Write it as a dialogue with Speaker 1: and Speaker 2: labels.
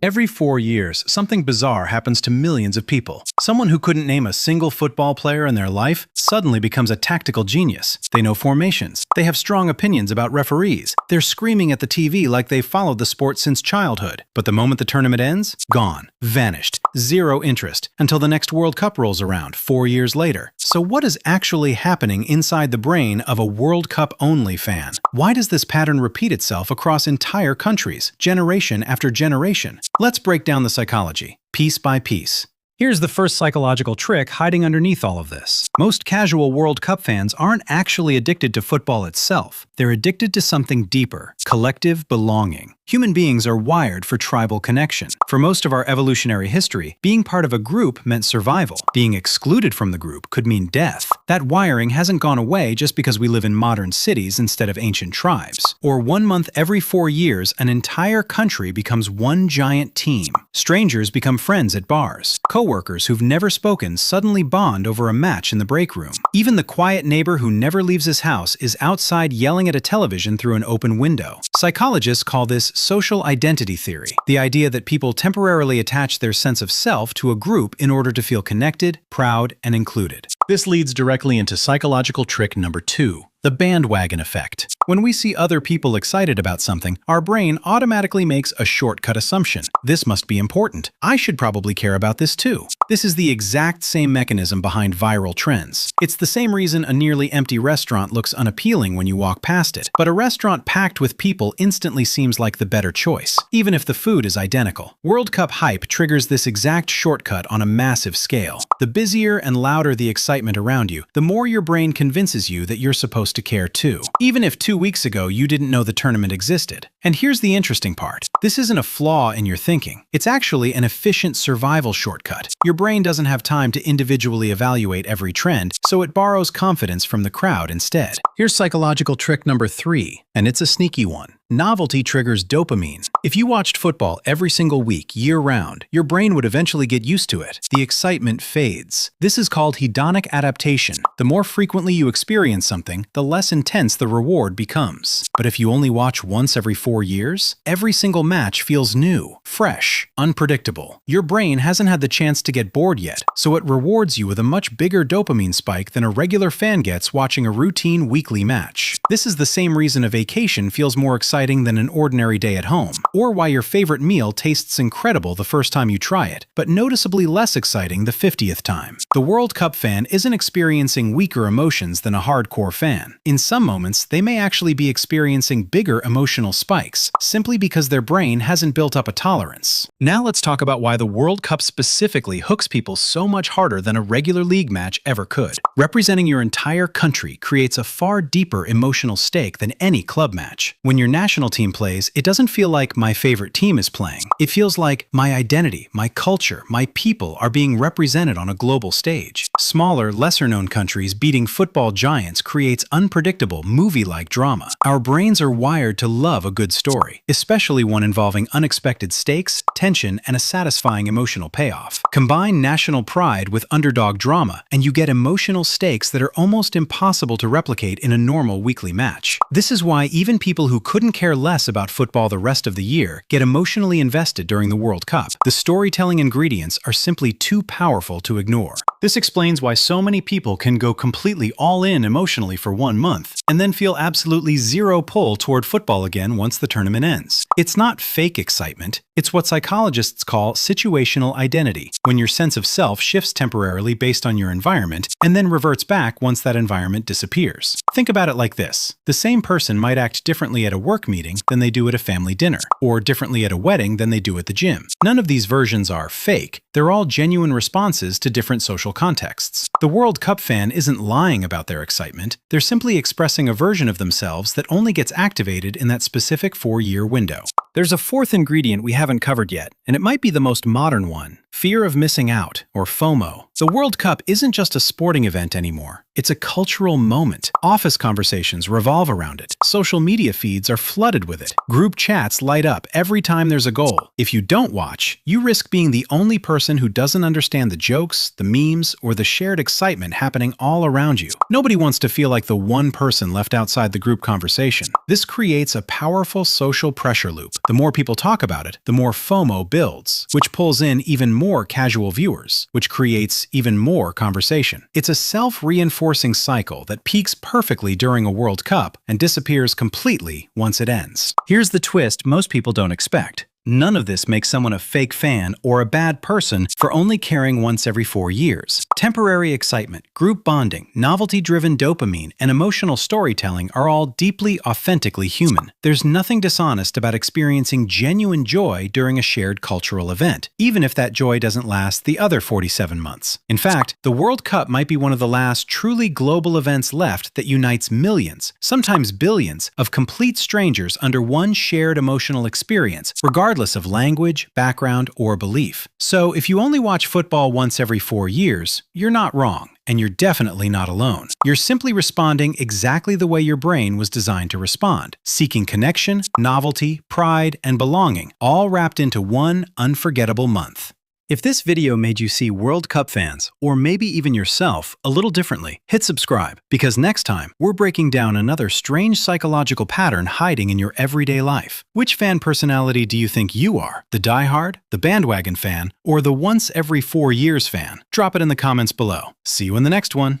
Speaker 1: Every 4 years, something bizarre happens to millions of people. Someone who couldn't name a single football player in their life suddenly becomes a tactical genius. They know formations. They have strong opinions about referees. They're screaming at the TV like they've followed the sport since childhood. But the moment the tournament ends, gone, vanished, zero interest, until the next World Cup rolls around 4 years later. So what is actually happening inside the brain of a World Cup-only fan? Why does this pattern repeat itself across entire countries, generation after generation? Let's break down the psychology, piece by piece. Here's the first psychological trick hiding underneath all of this. Most casual World Cup fans aren't actually addicted to football itself. They're addicted to something deeper, collective belonging. Human beings are wired for tribal connection. For most of our evolutionary history, being part of a group meant survival. Being excluded from the group could mean death. That wiring hasn't gone away just because we live in modern cities instead of ancient tribes. Or 1 month every 4 years, an entire country becomes one giant team. Strangers become friends at bars. Coworkers who've never spoken suddenly bond over a match in the break room. Even the quiet neighbor who never leaves his house is outside yelling at a television through an open window. Psychologists call this social identity theory, the idea that people temporarily attach their sense of self to a group in order to feel connected, proud, and included. This leads directly into psychological trick number 2. The bandwagon effect. When we see other people excited about something, our brain automatically makes a shortcut assumption. This must be important. I should probably care about this too. This is the exact same mechanism behind viral trends. It's the same reason a nearly empty restaurant looks unappealing when you walk past it. But a restaurant packed with people instantly seems like the better choice, even if the food is identical. World Cup hype triggers this exact shortcut on a massive scale. The busier and louder the excitement around you, the more your brain convinces you that you're supposed to care too, even if 2 weeks ago you didn't know the tournament existed. And here's the interesting part. This isn't a flaw in your thinking. It's actually an efficient survival shortcut. Your brain doesn't have time to individually evaluate every trend, so it borrows confidence from the crowd instead. Here's psychological trick number 3, and it's a sneaky one. Novelty triggers dopamine. If you watched football every single week, year-round, your brain would eventually get used to it. The excitement fades. This is called hedonic adaptation. The more frequently you experience something, the less intense the reward becomes. But if you only watch once every 4 years, every single match feels new, fresh, unpredictable. Your brain hasn't had the chance to get bored yet, so it rewards you with a much bigger dopamine spike than a regular fan gets watching a routine weekly match. This is the same reason a vacation feels more exciting than an ordinary day at home, or why your favorite meal tastes incredible the first time you try it, but noticeably less exciting the 50th time. The World Cup fan isn't experiencing weaker emotions than a hardcore fan. In some moments, they may actually be experiencing bigger emotional spikes, simply because their brain hasn't built up a tolerance. Now let's talk about why the World Cup specifically hooks people so much harder than a regular league match ever could. Representing your entire country creates a far deeper emotional stake than any club match. When your national team plays, it doesn't feel like my favorite team is playing. It feels like my identity, my culture, my people are being represented on a global stage. Smaller, lesser-known countries beating football giants creates unpredictable, movie-like drama. Our brains are wired to love a good story, especially one involving unexpected stakes, tension, and a satisfying emotional payoff. Combine national pride with underdog drama, and you get emotional stakes that are almost impossible to replicate in a normal weekly match. This is why even people who couldn't care less about football the rest of the year get emotionally invested during the World Cup. The storytelling ingredients are simply too powerful to ignore. This explains why so many people can go completely all in emotionally for 1 month and then feel absolutely zero pull toward football again once the tournament ends. It's not fake excitement. It's what psychologists call situational identity, when your sense of self shifts temporarily based on your environment and then reverts back once that environment disappears. Think about it like this. The same person might act differently at a work meeting than they do at a family dinner, or differently at a wedding than they do at the gym. None of these versions are fake. They're all genuine responses to different social contexts. The World Cup fan isn't lying about their excitement. They're simply expressing a version of themselves that only gets activated in that specific 4-year window. There's a fourth ingredient we haven't covered yet, and it might be the most modern one: fear of missing out, or FOMO. The World Cup isn't just a sporting event anymore. It's a cultural moment. Office conversations revolve around it. Social media feeds are flooded with it. Group chats light up every time there's a goal. If you don't watch, you risk being the only person who doesn't understand the jokes, the memes, or the shared excitement happening all around you. Nobody wants to feel like the one person left outside the group conversation. This creates a powerful social pressure loop. The more people talk about it, the more FOMO builds, which pulls in even more casual viewers, which creates even more conversation. It's a self-reinforcing cycle that peaks perfectly during a World Cup and disappears completely once it ends. Here's the twist most people don't expect. None of this makes someone a fake fan or a bad person for only caring once every 4 years. Temporary excitement, group bonding, novelty-driven dopamine, and emotional storytelling are all deeply, authentically human. There's nothing dishonest about experiencing genuine joy during a shared cultural event, even if that joy doesn't last the other 47 months. In fact, the World Cup might be one of the last truly global events left that unites millions, sometimes billions, of complete strangers under one shared emotional experience, regardless of language, background, or belief. So if you only watch football once every 4 years, you're not wrong, and you're definitely not alone. You're simply responding exactly the way your brain was designed to respond, seeking connection, novelty, pride, and belonging, all wrapped into one unforgettable month. If this video made you see World Cup fans, or maybe even yourself, a little differently, hit subscribe, because next time, we're breaking down another strange psychological pattern hiding in your everyday life. Which fan personality do you think you are? The diehard, the bandwagon fan, or the once every 4 years fan? Drop it in the comments below. See you in the next one.